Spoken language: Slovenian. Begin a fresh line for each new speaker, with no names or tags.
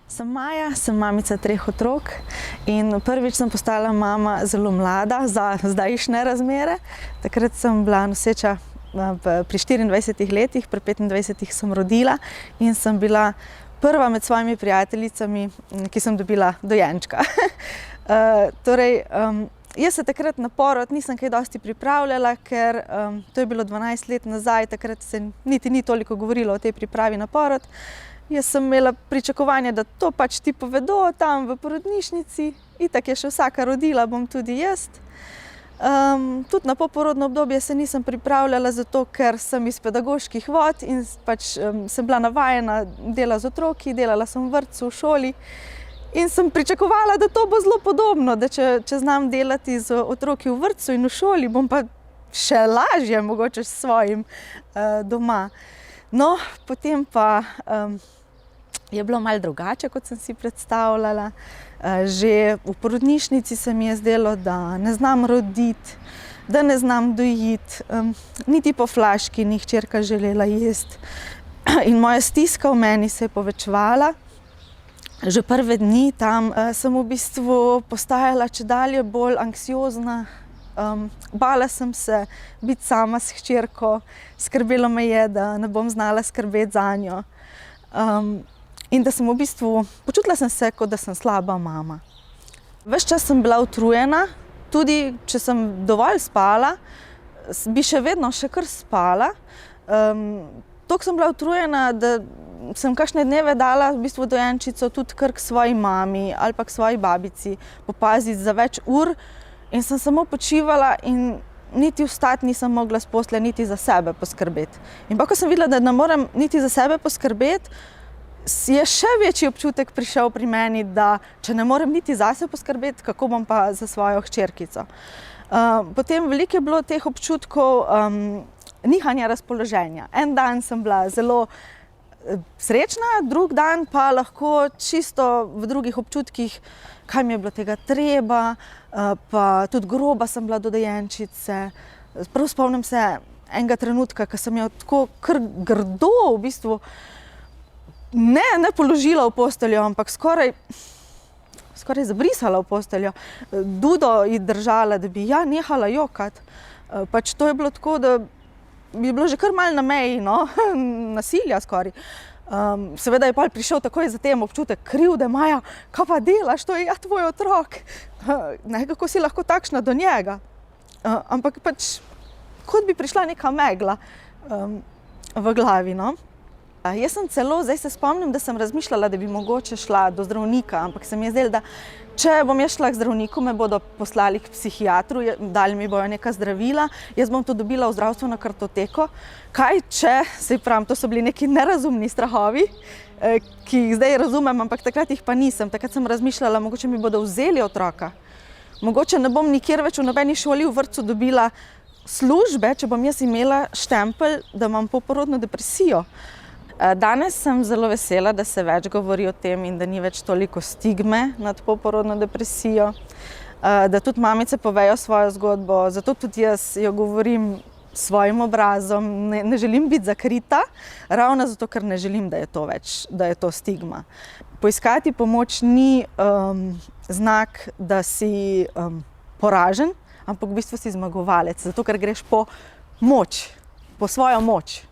Sem Maja, sem mamica 3 otrok in prvič sem postala mama zelo mlada, za zdajšnje razmere. Takrat sem bila noseča pri 24 letih, pri 25 sem rodila in sem bila prva med svojimi prijateljicami, ki sem dobila dojenčka. Jaz se takrat na porod nisem kaj dosti pripravljala, ker to je bilo 12 let nazaj, takrat se niti ni toliko govorilo o tej pripravi na porod. Jaz sem imela pričakovanje, da to pač ti povedo tam v porodnišnici, itak je še vsaka rodila, bom tudi jaz. Tudi na poporodno obdobje se nisem pripravljala, zato ker sem iz pedagoških vod in pač sem bila navajena dela z otroki, delala sem v vrtcu, v šoli. In sem pričakovala, da to bo zelo podobno, da če znam delati z otroki v vrtcu in v šoli, bom pa še lažje mogoče s svojim doma. No, potem pa je bilo malo drugače, kot sem si predstavljala. Že v porodnišnici se mi je zdelo, da ne znam roditi, da ne znam dojiti, niti po flaški ni hčerka želela jesti. In moja stiska v meni se je povečevala. Že prve dni tam sem v bistvu postajala čedalje bolj anksiozna. Bala sem se biti sama s hčerko, skrbelo me je, da ne bom znala skrbeti zanjo. In da sem v bistvu, počutila sem se, kot da sem slaba mama. Ves čas sem bila utrujena, tudi če sem dovolj spala, bi še vedno še kar spala. Toliko sem bila utrujena, da sem kakšne dneve dala v bistvu dojenčico tudi kar k svoji mami ali pa k svoji babici popaziti za več ur in sem samo počivala in niti vstati nisem mogla s postelje, niti za sebe poskrbeti. In pa ko sem videla, da ne morem niti za sebe poskrbeti, je še večji občutek prišel pri meni, da če ne morem niti zase poskrbeti, kako bom pa za svojo hčerkico. Potem veliko je bilo teh občutkov nihanja razpoloženja. En dan sem bila zelo srečna, drug dan pa lahko čisto v drugih občutkih, kaj mi je bilo tega treba, pa tudi groba sem bila do dojenčice. Prav spomnim se enega trenutka, ko sem jo tako kar grdo v bistvu ne položila v posteljo, ampak skoraj zabrisala v posteljo. Dudo ji držala, da bi nehala jokati. Pač to je bilo tako, da bi bilo že kar malo na meji, no, nasilja skoraj. Seveda je pol prišel takoj za tem občutek krivde, Maja, kaj pa delaš, to je ja tvoj otrok. Kako si lahko takšna do njega. Ampak pač, kot bi prišla neka megla v glavi, no. Jaz sem celo, zdaj se spomnim, da sem razmišljala, da bi mogoče šla do zdravnika, ampak se mi je zdelo, da če bom jaz šla k zdravniku, me bodo poslali k psihiatru, dali mi bojo neka zdravila, jaz bom to dobila v zdravstveno kartoteko. Kaj če, saj pravim, to so bili neki nerazumni strahovi, ki jih zdaj razumem, ampak takrat jih pa nisem. Takrat sem razmišljala, mogoče mi bodo vzeli otroka. Mogoče ne bom nikjer več v nobeni šoli v vrtcu dobila službe, če bom jaz imela štempelj, da imam poporodno depresijo. Danes sem zelo vesela, da se več govori o tem in da ni več toliko stigme nad poporodno depresijo, da tudi mamice povejo svojo zgodbo, zato tudi jaz jo govorim s svojim obrazom, ne želim biti zakrita, ravno zato, ker ne želim, da je to stigma. Poiskati pomoč ni znak, da si poražen, ampak v bistvu si zmagovalec, zato ker greš po moč, po svojo moč.